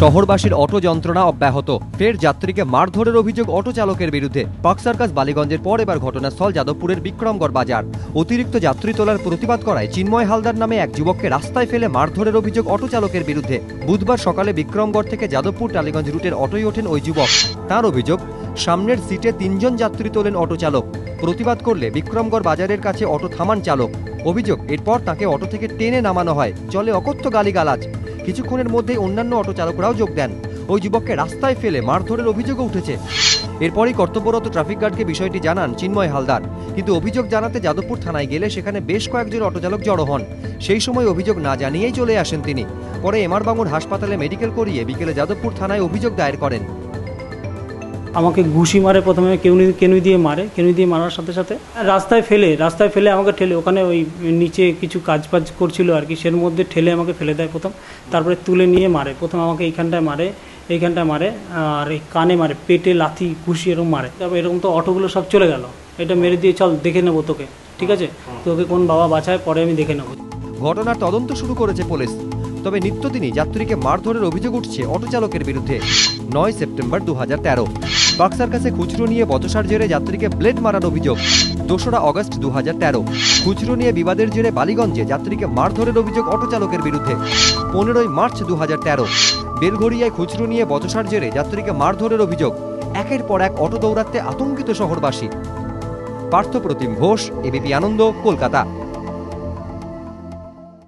শহরবাসীর auto যন্ত্রণা অব্যাহত। ফের যাত্রীকে মারধরের অভিযোগ অটো চালকের বিরুদ্ধে। পার্ক সার্কাস বালিগঞ্জের পর এবার ঘটনাস্থল যাদবপুরের বিক্রমগড় বাজার। অতিরিক্ত যাত্রী তোলার প্রতিবাদ করায় চিন্ময় হালদার নামে এক যুবককে রাস্তায় ফেলে মারধরের অভিযোগ অটো চালকের বিরুদ্ধে। বুধবার সকালে বিক্রমগড় থেকে যাদবপুর টালিগঞ্জ রুটের অটোয় ওঠেন ওই যুবক। তার অভিযোগ, সামনের সিটে ৩ জন যাত্রী তোলেন অটো চালক। প্রতিবাদ করলে বিক্রমগড় বাজারের কাছে অটো থামান চালক। অভিযোগ, এরপর তাকে অটো থেকে টেনে নামানো হয়, চলে অকথ্য গালিগালাজ। কিছুক্ষণের মধ্যেই অন্যান্য অটো চালকরাও যোগ দেন। ওই যুবককে রাস্তায় ফেলে মারধরের অভিযোগও উঠেছে। এরপরই কর্তব্যরত ট্রাফিক গার্ডকে বিষয়টি জানান চিন্ময় হালদার, কিন্তু অভিযোগ জানাতে যাদবপুর থানায় গেলে সেখানে বেশ কয়েকজন অটো চালক জড়ো হন। সেই সময় অভিযোগ না জানিয়েই চলে আসেন তিনি। পরে এমআর বাঙুর হাসপাতালে মেডিকেল করিয়ে বিকেলে যাদবপুর থানায় অভিযোগ দায়ের করেন। আমাকে ঘুষি মারে, প্রথমে কেনুই দিয়ে মারে, কেনুই দিয়ে মারার সাথে সাথে রাস্তায় ফেলে আমাকে ঠেলে, ওখানে ওই নিচে কিছু কাজ করছিল আর কি, সের মধ্যে ঠেলে আমাকে ফেলে দেয় প্রথম। তারপরে তুলে নিয়ে মারে, প্রথম আমাকে এইখানটায় মারে আর এই কানে মারে, পেটে লাথি ঘুষি এরকম মারে। তারপর এরকম তো অটোগুলো সব চলে গেল, এটা মেরে দিয়ে চল দেখে নেবো তোকে, ঠিক আছে, তোকে কোন বাবা বাঁচায় পরে আমি দেখে নেবো। ঘটনার তদন্ত শুরু করেছে পুলিশ। তবে নিত্যদিনই যাত্রীকে মারধরের অভিযোগ উঠছে অটো চালকের বিরুদ্ধে। 9 সেপ্টেম্বর 2013 পার্ক সার্কাসে খুচরো নিয়ে বচসার জেরে যাত্রীকে ব্লেড মারার অভিযোগ। 2রা আগস্ট 2013 খুচরো নিয়ে বিবাদের জেরে বালিগঞ্জে যাত্রীকে মারধরের অভিযোগ অটো চালকের বিরুদ্ধে। 15ই মার্চ 2013 বেলঘড়িয়ায় খুচরো নিয়ে বচসার জেরে যাত্রীকে মারধরের অভিযোগ। একের পর এক অটো দৌড়াতে আতঙ্কিত শহরবাসী। পার্থপ্রতিম ঘোষ, এবিপি আনন্দ, কলকাতা।